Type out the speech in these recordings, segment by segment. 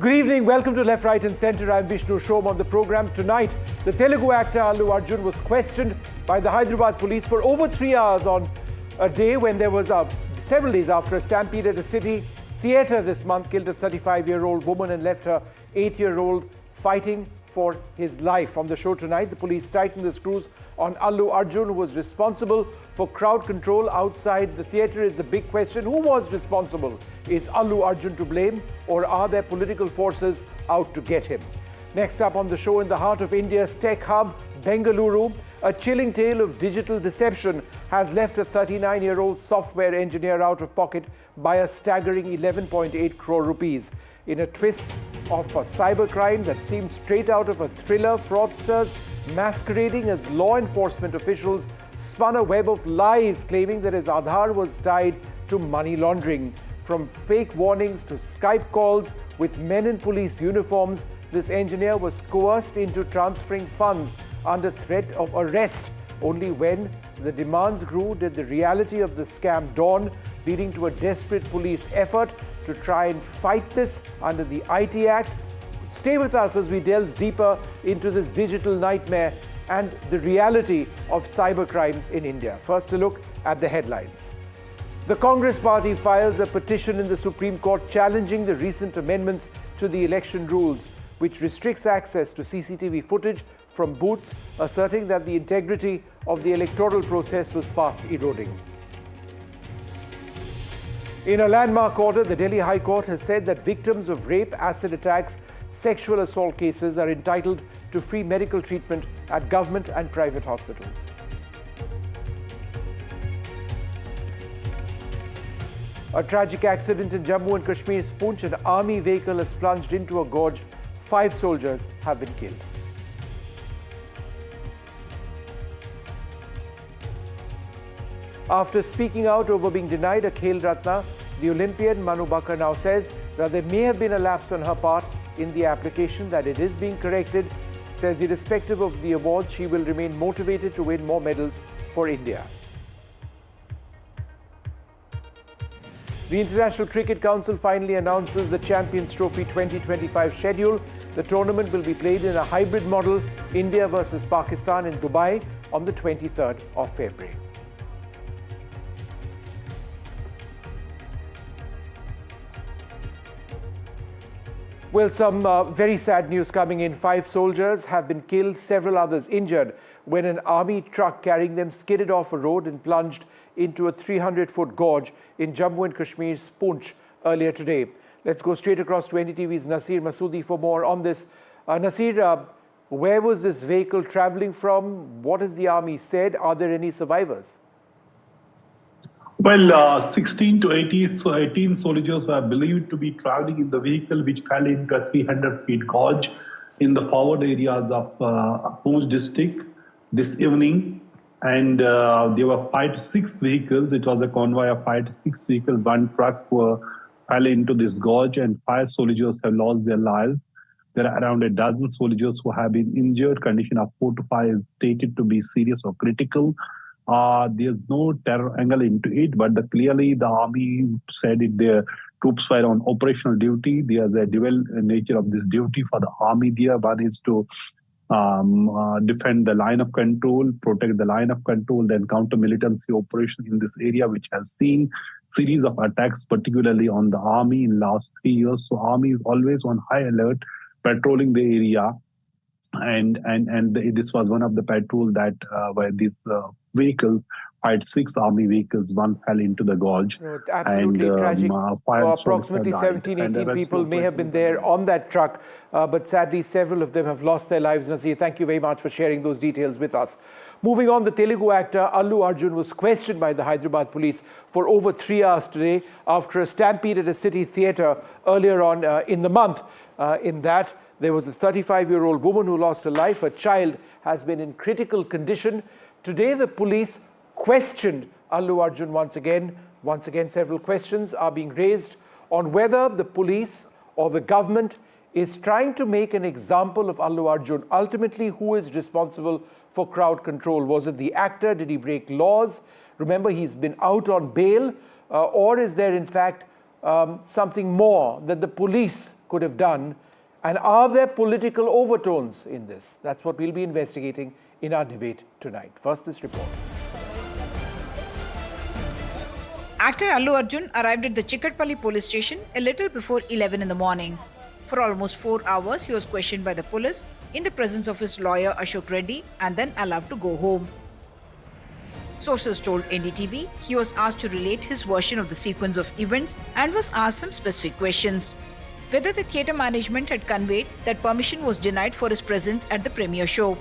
Good evening. Welcome to Left, Right and Centre. I'm Vishnu Shom. On the programme tonight, the Telugu actor Allu Arjun was questioned by the Hyderabad Police for over 3 hours on a day when there was several days after a stampede at a city theatre this month killed a 35-year-old woman and left her 8-year-old fighting for his life. On the show tonight, the police tightened the screws on Allu Arjun, who was responsible for crowd control outside the theatre. Is the big question. Who was responsible? Is Allu Arjun to blame, or are there political forces out to get him? Next up on the show, in the heart of India's tech hub, Bengaluru, a chilling tale of digital deception has left a 39-year-old software engineer out of pocket by a staggering 11.8 crore rupees. In a twist of a cybercrime that seems straight out of a thriller, fraudsters masquerading as law enforcement officials spun a web of lies claiming that his Aadhaar was tied to money laundering. From fake warnings to Skype calls with men in police uniforms, this engineer was coerced into transferring funds under threat of arrest. Only when the demands grew did the reality of the scam dawn, leading to a desperate police effort to try and fight this under the IT Act. Stay with us as we delve deeper into this digital nightmare and the reality of cybercrimes in India. First, a look at the headlines. The Congress party files a petition in the Supreme Court challenging the recent amendments to the election rules, which restricts access to CCTV footage from booths, asserting that the integrity of the electoral process was fast eroding. In a landmark order, the Delhi High Court has said that victims of rape, acid attacks, sexual assault cases are entitled to free medical treatment at government and private hospitals. A tragic accident in Jammu and Kashmir's Poonch. An army vehicle has plunged into a gorge. 5 soldiers have been killed. After speaking out over being denied a Khel Ratna, the Olympian Manu Bakar now says that there may have been a lapse on her part in the application, that it is being corrected. Says irrespective of the award, she will remain motivated to win more medals for India. The International Cricket Council finally announces the Champions Trophy 2025 schedule. The tournament will be played in a hybrid model, India versus Pakistan in Dubai on the 23rd of February. Well, some very sad news coming in. 5 soldiers have been killed, several others injured when an army truck carrying them skidded off a road and plunged into a 300-foot gorge in Jammu and Kashmir's Poonch earlier today. Let's go straight across to NDTV's Nasir Masoodi for more on this. Nasir, where was this vehicle traveling from? What has the army said? Are there any survivors? Well, 16 to 18 soldiers were believed to be traveling in the vehicle, which fell into a 300-feet gorge in the forward areas of Poonch district this evening. And there were 5 to 6 vehicles. It was a convoy of 5 to 6 vehicles. One truck fell into this gorge, and 5 soldiers have lost their lives. There are around a dozen soldiers who have been injured. Condition of 4 to 5 is stated to be serious or critical. There's no terror angle into it, but clearly the army said it, their troops were on operational duty. There's a dual nature of this duty for the army there. One is to defend the line of control, protect the line of control, then counter-militancy operation in this area, which has seen series of attacks, particularly on the army in last 3 years. So army is always on high alert, patrolling the area. And this was one of the patrol that where these vehicles, 5 to 6 army vehicles, one fell into the gorge. No, absolutely tragic. Approximately 17, 18 people may have been there on that truck, but sadly several of them have lost their lives. Nasir, thank you very much for sharing those details with us. Moving on, the Telugu actor Allu Arjun was questioned by the Hyderabad Police for over 3 hours today after a stampede at a city theatre earlier on in the month. In that, there was a 35-year-old woman who lost her life. Her child has been in critical condition. Today, the police questioned Allu Arjun once again. Once again, several questions are being raised on whether the police or the government is trying to make an example of Allu Arjun. Ultimately, who is responsible for crowd control? Was it the actor? Did he break laws? Remember, he's been out on bail. Or is there, in fact, something more that the police could have done? And are there political overtones in this? That's what we'll be investigating in our debate tonight. First, this report. Actor Allu Arjun arrived at the Chikatpalli police station a little before 11 in the morning. For almost 4 hours, he was questioned by the police in the presence of his lawyer Ashok Reddy and then allowed to go home. Sources told NDTV he was asked to relate his version of the sequence of events and was asked some specific questions. Whether the theatre management had conveyed that permission was denied for his presence at the premiere show,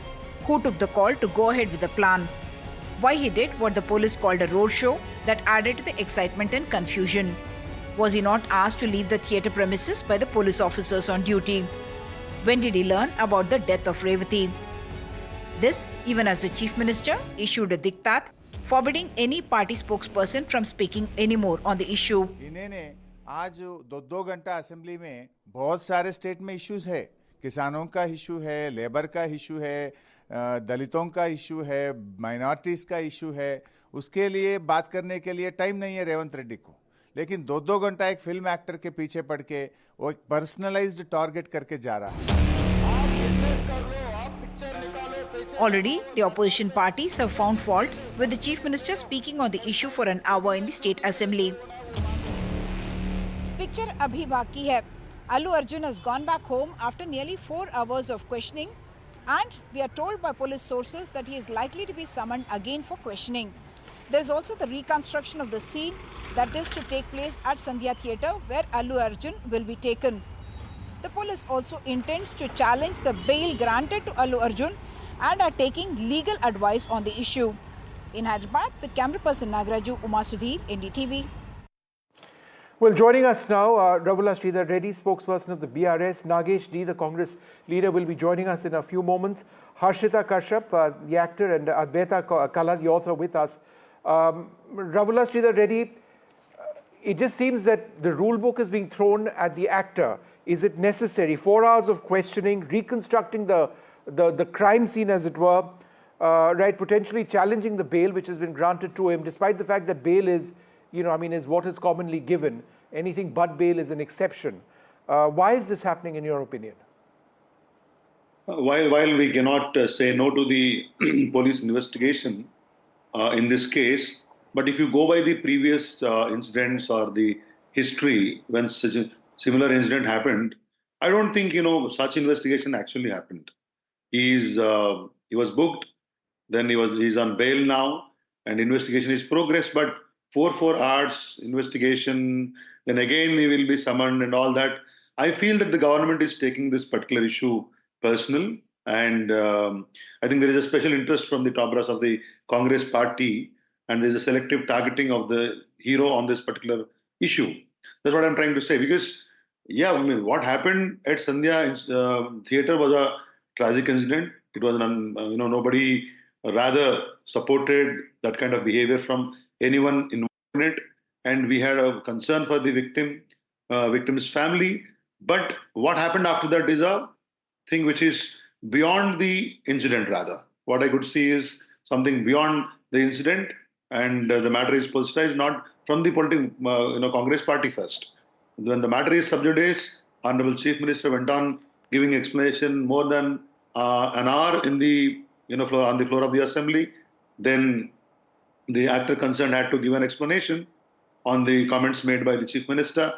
who took the call to go ahead with the plan, why he did what the police called a roadshow that added to the excitement and confusion. Was he not asked to leave the theatre premises by the police officers on duty? When did he learn about the death of Revati? This, even as the Chief Minister issued a diktat forbidding any party spokesperson from speaking anymore on the issue. इन्होंने आज 2 घंटा assembly में बहुत सारे state में issues है, किसानों का इशू है, लेबर का इशू है, दलितों का इशू है, माइनॉरिटीज का इशू है, उसके लिए बात करने के लिए टाइम नहीं है रेवंत रेड्डी को। लेकिन 2 घंटा एक फिल्म एक्टर के पीछे पड़ के वो एक पर्सनलाइज्ड टारगेट करके जा रहा है। Already, the opposition parties have found fault with the Chief Minister speaking on the issue for an hour in the State Assembly. Picture abhi baki hai. Allu Arjun has gone back home after nearly 4 hours of questioning, and we are told by police sources that he is likely to be summoned again for questioning. There is also the reconstruction of the scene that is to take place at Sandhya Theatre where Allu Arjun will be taken. The police also intends to challenge the bail granted to Allu Arjun and are taking legal advice on the issue. In Hyderabad, with camera person Nagaraju, Uma Sudhir, NDTV. Well, joining us now, Ravula Sridhar Reddy, spokesperson of the BRS, Nagesh D, the Congress leader, will be joining us in a few moments. Harshita Kashyap, the actor, and Advaita Kala, the author, with us. Ravula Sridhar Reddy, it just seems that the rule book is being thrown at the actor. Is it necessary? 4 hours of questioning, reconstructing the crime scene, as it were, right? Potentially challenging the bail which has been granted to him, despite the fact that bail is, is what is commonly given. Anything but bail is an exception. Why is this happening, in your opinion? While we cannot say no to the police investigation in this case, but if you go by the previous incidents or the history when such a similar incident happened, I don't think such investigation actually happened. He was booked, then he's on bail now, and investigation is progress. But 4 hours investigation, then again he will be summoned and all that. I feel that the government is taking this particular issue personal, and I think there is a special interest from the top brass of the Congress party, and there is a selective targeting of the hero on this particular issue. That's what I'm trying to say. Because, what happened at Sandhya Theatre was a tragic incident. It was nobody rather supported that kind of behavior from anyone involved in it, and we had a concern for the victim's family. But what happened after that is a thing which is beyond the incident. Rather, what I could see is something beyond the incident, and the matter is politicized, not from the Congress party first. When the matter is sub judice, Honorable Chief Minister went on giving explanation more than an hour in the floor, on the floor of the assembly. Then the actor concerned had to give an explanation on the comments made by the Chief Minister.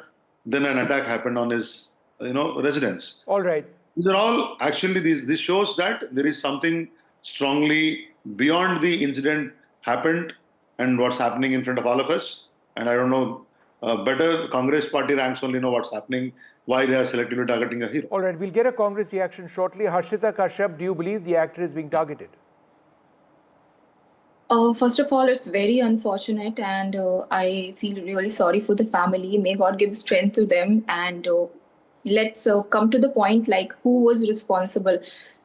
Then an attack happened on his residence. All right. These are all actually this shows that there is something strongly beyond the incident happened and what's happening in front of all of us. And I don't know, better Congress party ranks only know what's happening, why they are selectively targeting a hero. All right, we'll get a Congress reaction shortly. Harshita Kashyap, do you believe the actor is being targeted? First of all, it's very unfortunate, and I feel really sorry for the family. May God give strength to them, and let's come to the point, like, who was responsible.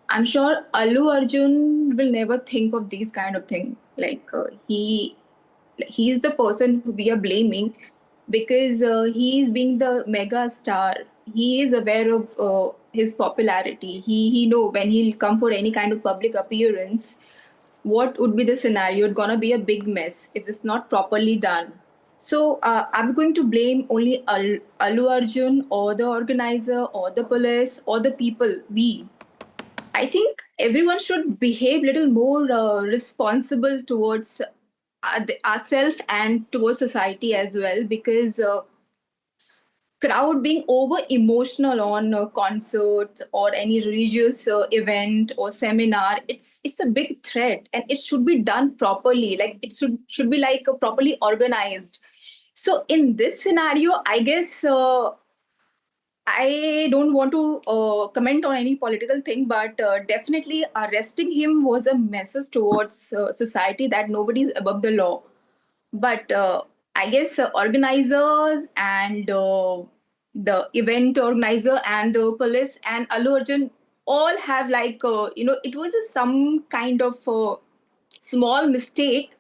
I'm sure Allu Arjun will never think of these kind of things. Like, he's the person who we are blaming, because he's being the mega star. He is aware of his popularity. He know when he'll come for any kind of public appearance, what would be the scenario. It's gonna be a big mess if it's not properly done. So are we going to blame only Allu Arjun or the organizer or the police or the people? I think everyone should behave a little more responsible towards ourselves and towards society as well, because crowd being over emotional on concerts or any religious event or seminar, it's a big threat, and it should be done properly. Like it should be like properly organized. So in this scenario, I guess I don't want to comment on any political thing, but definitely arresting him was a message towards society that nobody is above the law. But I guess organizers and the event organizer and the police and Allu Arjun all have it was some kind of small mistake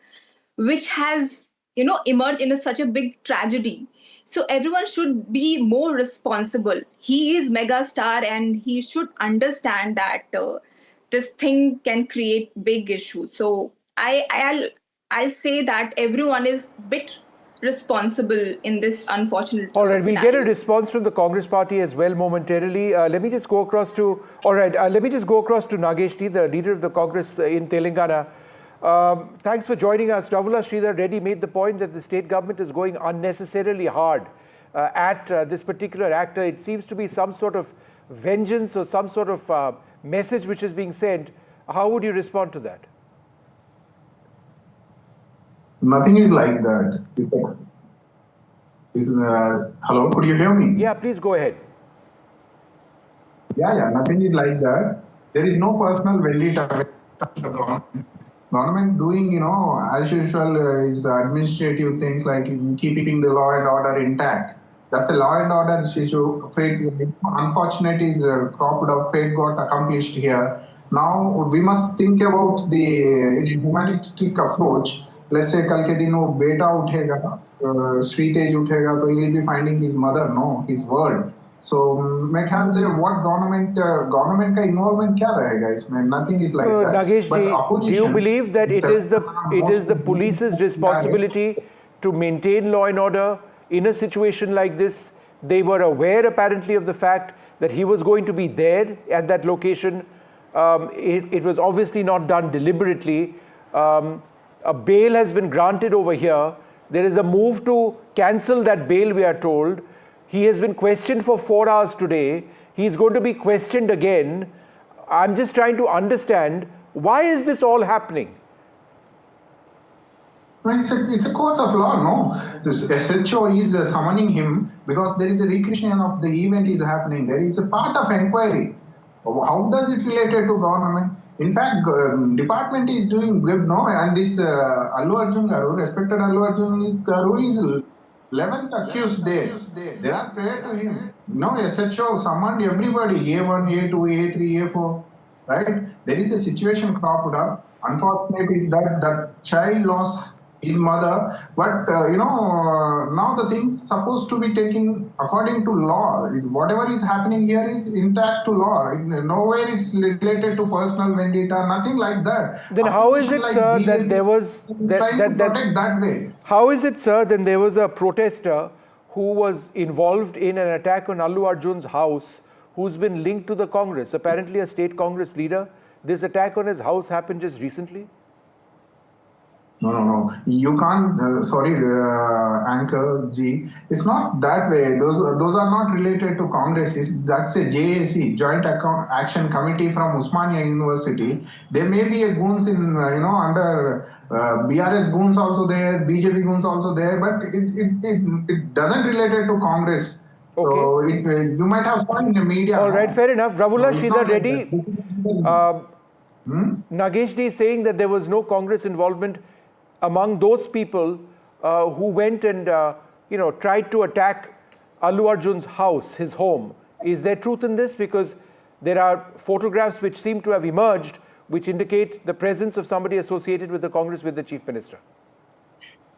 which has emerged in such a big tragedy. So everyone should be more responsible. He is mega star and he should understand that this thing can create big issues. So I'll say that everyone is bit responsible in this unfortunate All right, we'll scenario. get a response from the Congress party as well momentarily. Let me just go across to Nageshji, the leader of the Congress in Telangana. Thanks for joining us. Ravula Sridhar Reddy made the point that the state government is going unnecessarily hard at this particular actor. It seems to be some sort of vengeance or some sort of message which is being sent. How would you respond to that? Nothing is like that. Hello, could you hear me? Yeah, please go ahead. Yeah, nothing is like that. There is no personal vendetta. Government doing, as usual, is administrative things like keeping the law and order intact. That's the law and order issue. Fate, unfortunate is cropped up. Fate got accomplished here. Now we must think about the humanistic approach. Let's say कल के दिन वो बेटा उठेगा, श्रीतेज उठेगा, तो he will be finding his mother, no, his world. So मैं ख्याल से what government का involvement क्या रहेगा इसमें? Nothing is like that. Nagesh, do you believe that it is the police's responsibility to maintain law and order in a situation like this? They were aware apparently of the fact that he was going to be there at that location. It was obviously not done deliberately. A bail has been granted over here. There is a move to cancel that bail, we are told. He has been questioned for 4 hours today. He's going to be questioned again. I'm just trying to understand, why is this all happening? It's a course of law, no? This SHO is summoning him because there is a recreation of the event is happening. There is a part of inquiry. How does it related to government? In fact, department is doing good, no? And this Allu Arjun Garu, respected Allu Arjun Garu is 11th accused there. They are prior to him. No, SHO summoned everybody, A1, A2, A3, A4, right? There is a situation cropped up. Unfortunately, is that child lost his mother, but now the things supposed to be taken according to law. Whatever is happening here is intact to law. Nowhere it's related to personal vendetta, nothing like that. Then how is it, sir, that there was that way? How is it, sir, then there was a protester who was involved in an attack on Allu Arjun's house, who's been linked to the Congress, apparently a state Congress leader? This attack on his house happened just recently? No. You can't. Anchor G. It's not that way. Those are not related to Congress. That's a JAC, Joint Action Committee from Usmania University. There may be a goons in under BRS goons also there, BJP goons also there, but it doesn't related to Congress. Okay. So you might have seen in the media. All right, fair enough. Ravula Sridhar Reddy. Nagesh is saying that there was no Congress involvement among those people who went and tried to attack Allu Arjun's house, his home. Is there truth in this? Because there are photographs which seem to have emerged which indicate the presence of somebody associated with the Congress with the Chief Minister.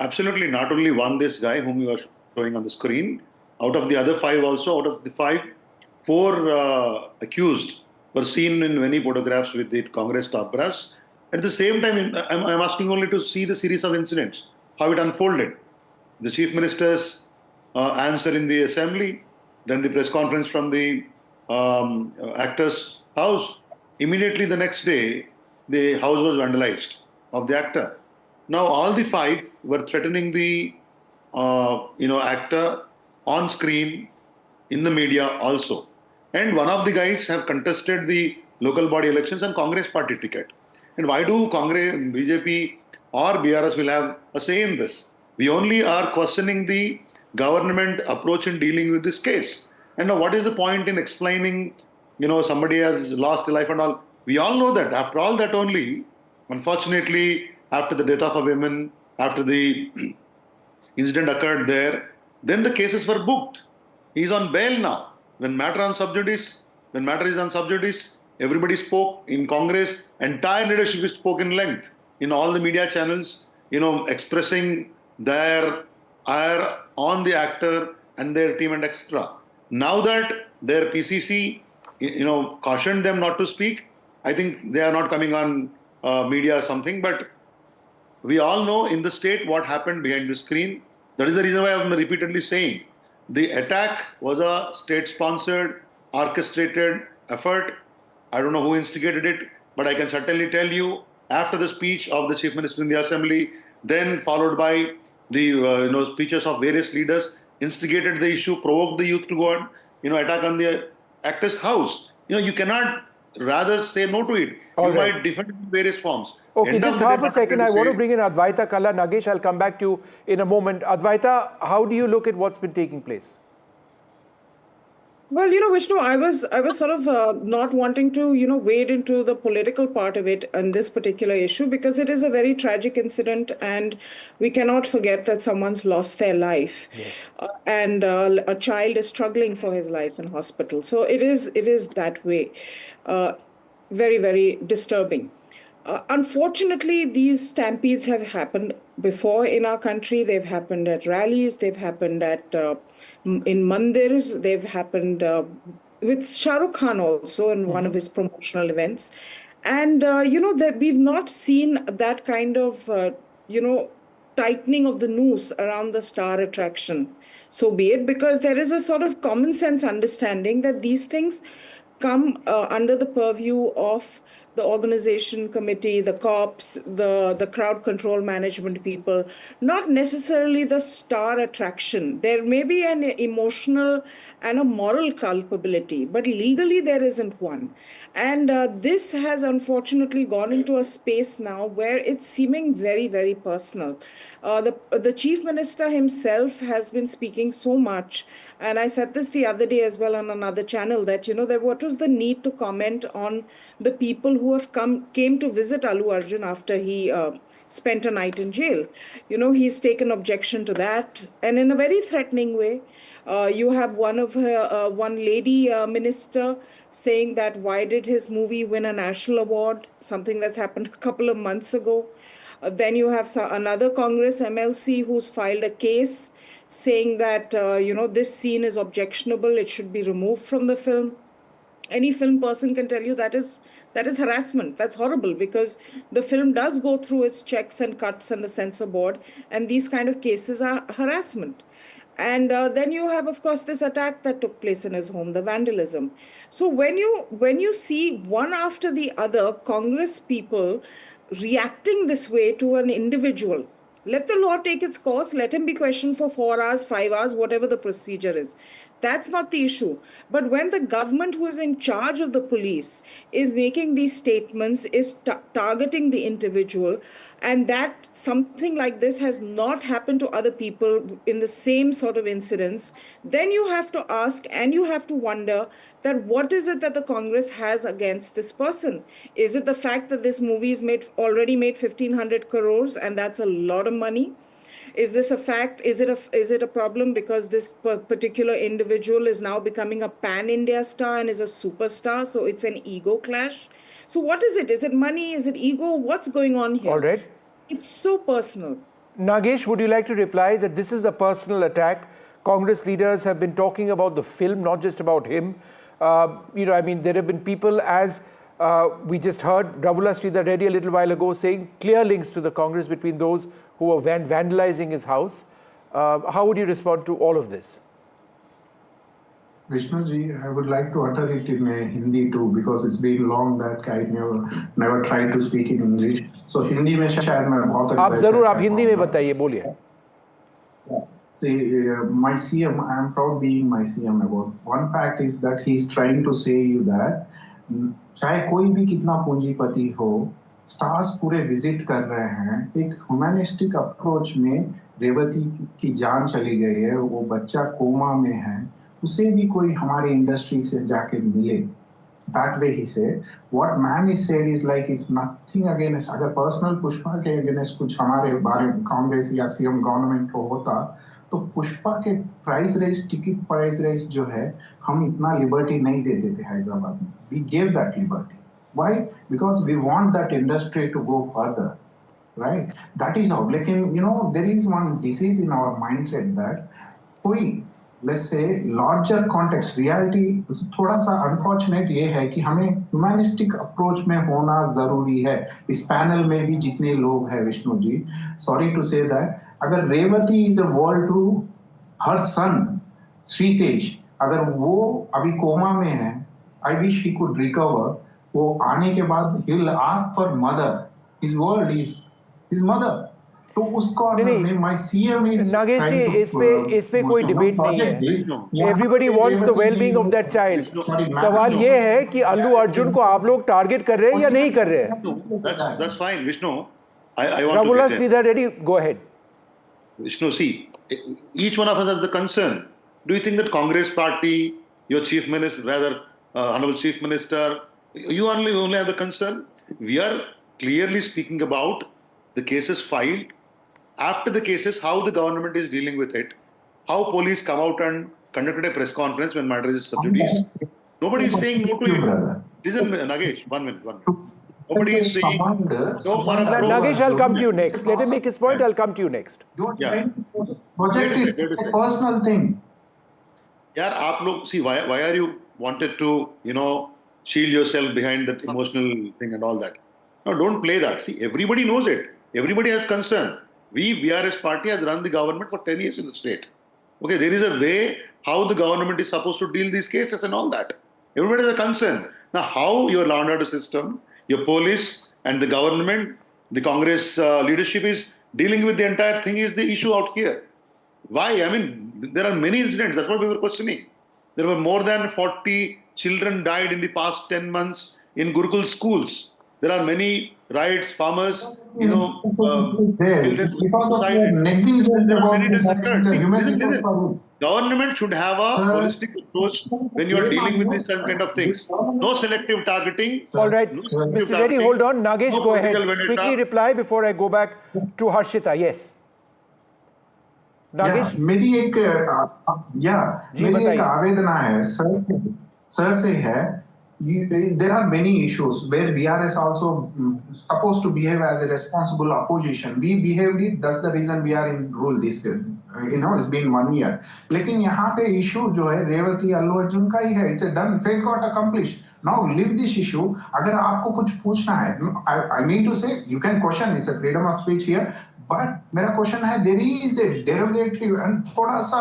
Absolutely. Not only this guy whom you are showing on the screen. Out of the other 5 also, out of the 5, 4 accused were seen in many photographs with the Congress top brass. At the same time, I'm asking only to see the series of incidents, how it unfolded. the Chief Minister's answer in the assembly, then the press conference from the actor's house. Immediately the next day, the house was vandalized of the actor. Now all the five were threatening the actor on screen, in the media also. And one of the guys have contested the local body elections and Congress party ticket. And why do Congress, BJP or BRS will have a say in this? We only are questioning the government approach in dealing with this case. And now what is the point in explaining, somebody has lost a life and all? We all know that. After all that only, unfortunately, after the death of a woman, after the incident occurred there, then the cases were booked. He is on bail now. When matter is on sub judice, everybody spoke in Congress, entire leadership spoke in length in all the media channels, expressing their ire on the actor and their team and extra. Now that their PCC, cautioned them not to speak, I think they are not coming on media or something, but we all know in the state what happened behind the screen. That is the reason why I am repeatedly saying the attack was a state-sponsored, orchestrated effort. I don't know who instigated it, but I can certainly tell you after the speech of the Chief Minister in the Assembly, then followed by the speeches of various leaders, instigated the issue, provoked the youth to go on, attack on the actor's house. You cannot rather say no to it. All you right. might defend it in various forms. Okay, End just of the half day, a second. I what want to say- bring in Advaita Kalla. Nagesh, I'll come back to you in a moment. Advaita, how do you look at what's been taking place? Well, Vishnu, I was sort of not wanting to, wade into the political part of it on this particular issue because it is a very tragic incident and we cannot forget that someone's lost their life. Yes. And a child is struggling for his life in hospital. So it is that way. Very, very disturbing. Unfortunately, these stampedes have happened before in our country. They've happened at rallies. They've happened in mandirs. They've happened with Shah Rukh Khan also in one of his promotional events. And, that we've not seen that kind of, tightening of the noose around the star attraction. So be it, because there is a sort of common sense understanding that these things come under the purview of the organization committee, the cops, the crowd control management people, not necessarily the star attraction. There may be an emotional and a moral culpability, but legally there isn't one. And this has unfortunately gone into a space now where it's seeming very, very personal. The Chief Minister himself has been speaking so much, and I said this the other day as well on another channel, that, what was the need to comment on the people who have came to visit Allu Arjun after he spent a night in jail. He's taken objection to that, and in a very threatening way. You have one lady minister saying that why did his movie win a national award, something that's happened a couple of months ago. Then you have another Congress MLC who's filed a case saying that, this scene is objectionable, it should be removed from the film. Any film person can tell you that is harassment. That's horrible, because the film does go through its checks and cuts and the censor board, and these kind of cases are harassment. And then you have, of course, this attack that took place in his home, the vandalism. So when you see one after the other Congress people reacting this way to an individual, let the law take its course, let him be questioned for 4 hours, 5 hours, whatever the procedure is. That's not the issue. But when the government who is in charge of the police is making these statements, is targeting the individual, and that something like this has not happened to other people in the same sort of incidents, then you have to ask and you have to wonder that what is it that the Congress has against this person? Is it the fact that this movie is already made 1,500 crores and that's a lot of money? Is this a fact? Is it a problem because this particular individual is now becoming a pan-India star and is a superstar, so it's an ego clash? So what is it? Is it money? Is it ego? What's going on here? All right. It's so personal. Nagesh, would you like to reply that this is a personal attack? Congress leaders have been talking about the film, not just about him. There have been people, as we just heard Ravula Sridhar Reddy a little while ago saying clear links to the Congress between those who were vandalizing his house. How would you respond to all of this? Vishnu ji, I would like to utter it in Hindi too because it's been long that I never tried to speak in English. So Hindi में शायद मैं बहुत आप जरूर आप हिंदी में बताइए, बोलिए. See, my CM, I am proud being my CM about. One fact is that he is trying to say you that चाहे कोई भी कितना पूंजीपति हो, स्टार्स पूरे विजिट कर रहे हैं. एक ह्यूमैनिस्टिक अप्रोच में रेवती की जान चली गई है, वो बच्चा कोमा में है, उसे भी कोई हमारी इंडस्ट्री से जाके मिले. That way he said. What man is said is like it's nothing against. अगर पर्सनल पुष्पा के अगेंस्ट कुछ हमारे बारे में कांग्रेस या सीएम गवर्नमेंट को होता तो पुष्पा के price raise ticket price raise जो है हम इतना लिबर्टी नहीं देते थे हैदराबाद में. We gave that liberty. Why? Because we want that industry to go further, right? That is how. लेकिन there is one disease in our mindset that कोई let's say larger context reality थोड़ा सा unfortunate ये है कि हमें humanistic approach में होना जरूरी है. इस पैनल में भी जितने लोग हैं Vishnu ji, sorry to say that, अगर Revati is a world to her son श्रीतेज, अगर वो अभी कोमा में है, I wish he could recover. वो आने के बाद he'll ask for mother. His world is his mother. तो उसको my CM is नागेश जी, इस पे कोई डिबेट नहीं है. Everybody wants the well-being of that child. सवाल ये है कि अल्लू अर्जुन को आप लोग टारगेट कर रहे हैं या नहीं कर रहे हैं? That's fine, Vishnu. I want Ravula to Sridhar Reddy, go ahead. Vishnu, see, each one of us has the concern. Do you think that Congress party, your chief minister, rather honorable chief minister, you only have the concern? We are clearly speaking about the cases filed. After the cases, how the government is dealing with it, how police come out and conducted a press conference when matter is subjudice. Nobody is saying no to it. Listen, Nagesh, one minute. Nobody is saying no for a Nagesh, I'll come to you next. Let him make his point. I'll come to you next. Yeah. Project is a personal thing. Yeah, aap log, see, why are you wanted to, shield yourself behind that emotional thing and all that? No, don't play that. See, everybody knows it. Everybody has concern. We, BRS party, has run the government for 10 years in the state. Okay, there is a way how the government is supposed to deal these cases and all that. Everybody has a concern. Now, how your law and order system, your police and the government, the Congress leadership is dealing with the entire thing is the issue out here. Why? I mean, there are many incidents. That's what we were questioning. There were more than 40 children died in the past 10 months in Gurukul schools. There are many riots, farmers, Because of the negligence about the human Government should have a holistic approach when you are dealing with these kind of things. No selective targeting. All right, Mr. Reddy, hold on. Nagesh, go ahead. Quickly reply before I go back to Harshita. Yes. Nagesh, मेरी एक आवेदन है sir से है. There are many issues where BRS also supposed to behave as a responsible opposition. We behaved it. That's the reason we are in rule this year. It's been 1 year. लेकिन यहाँ पे issue जो है रेवती अल्लू अर्जुन का ही है. It's a done, fate got accomplished. Now leave this issue. अगर आपको कुछ पूछना है, I mean to say you can question. It's a freedom of speech here. But मेरा क्वेश्चन है, there is a derogatory and थोड़ा सा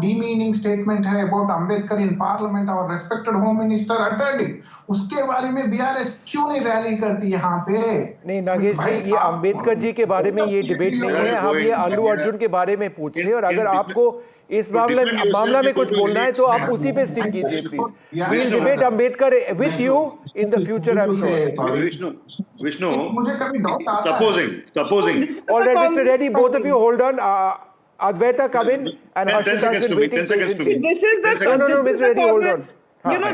demeaning statement है about Ambedkar in Parliament. Our respected Home Minister uttered it. उसके बारे में BRS क्यों नहीं रैली करती यहाँ पे? नहीं नागेश जी, ये अंबेडकर जी के बारे में ये डिबेट नहीं है. हम ये अल्लू अर्जुन के बारे में पूछ रहे हैं और अगर आपको इस मामला में कुछ बोलना है तो आप उसी पे स्टिक कीजिए please. We'll debate Ambedkar with you in the future, I'm sure. Vishnu, मुझे कभी doubt आता है. supposing. All right, Mr. Reddy, both of you hold on. Advaita, come in, and Harshita has been waiting patiently. This is the Mr. Reddy, hold on.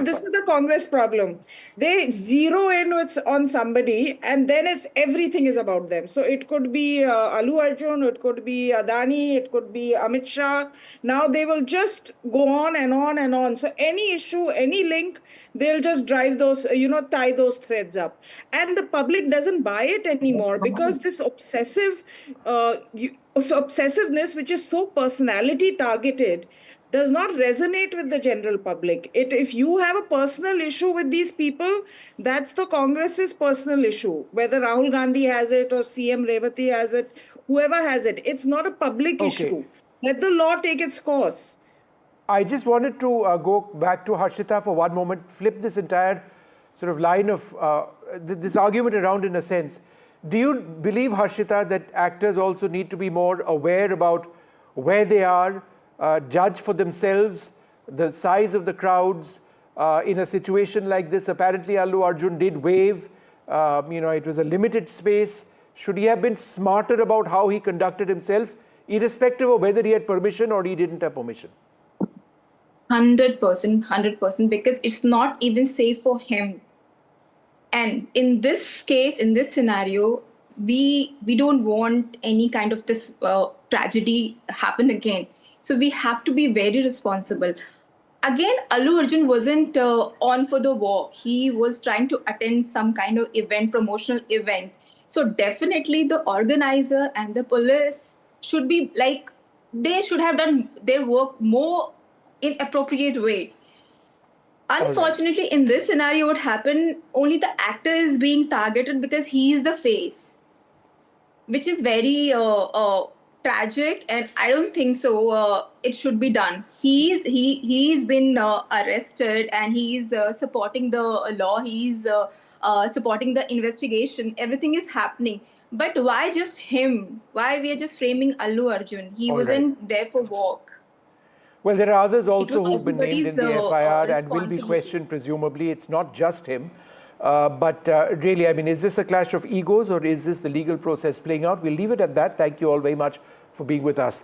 This is the Congress problem. They zero in on somebody and then everything is about them. So it could be Allu Arjun, it could be Adani, it could be Amit Shah. Now they will just go on and on and on. So any issue, any link, they'll just drive those, tie those threads up. And the public doesn't buy it anymore because this obsessiveness, which is so personality targeted, does not resonate with the general public. If you have a personal issue with these people, that's the Congress's personal issue. Whether Rahul Gandhi has it or CM Revati has it, whoever has it, it's not a public issue. Let the law take its course. I just wanted to go back to Harshita for one moment, flip this entire sort of line of this argument around in a sense. Do you believe, Harshita, that actors also need to be more aware about where they are, judge for themselves the size of the crowds in a situation like this? Apparently, Allu Arjun did wave. It was a limited space. Should he have been smarter about how he conducted himself, irrespective of whether he had permission or he didn't have permission? 100%, because it's not even safe for him. And in this case, in this scenario, we don't want any kind of this tragedy happen again. So we have to be very responsible. Again, Allu Arjun wasn't on for the walk. He was trying to attend some kind of event, promotional event. So definitely the organizer and the police should be like, they should have done their work more in appropriate way. Unfortunately, in this scenario, what happened, only the actor is being targeted because he is the face, which is very tragic, and I don't think so it should be done. He's been arrested, and he's supporting the law. He's supporting the investigation. Everything is happening. But why just him? Why we are just framing Allu Arjun? He wasn't there for walk. Well, there are others also who've been named in the FIR and will be responsibility. questioned, presumably. It's not just him. But really, I mean, is this a clash of egos or is this the legal process playing out? We'll leave it at that. Thank you all very much for being with us.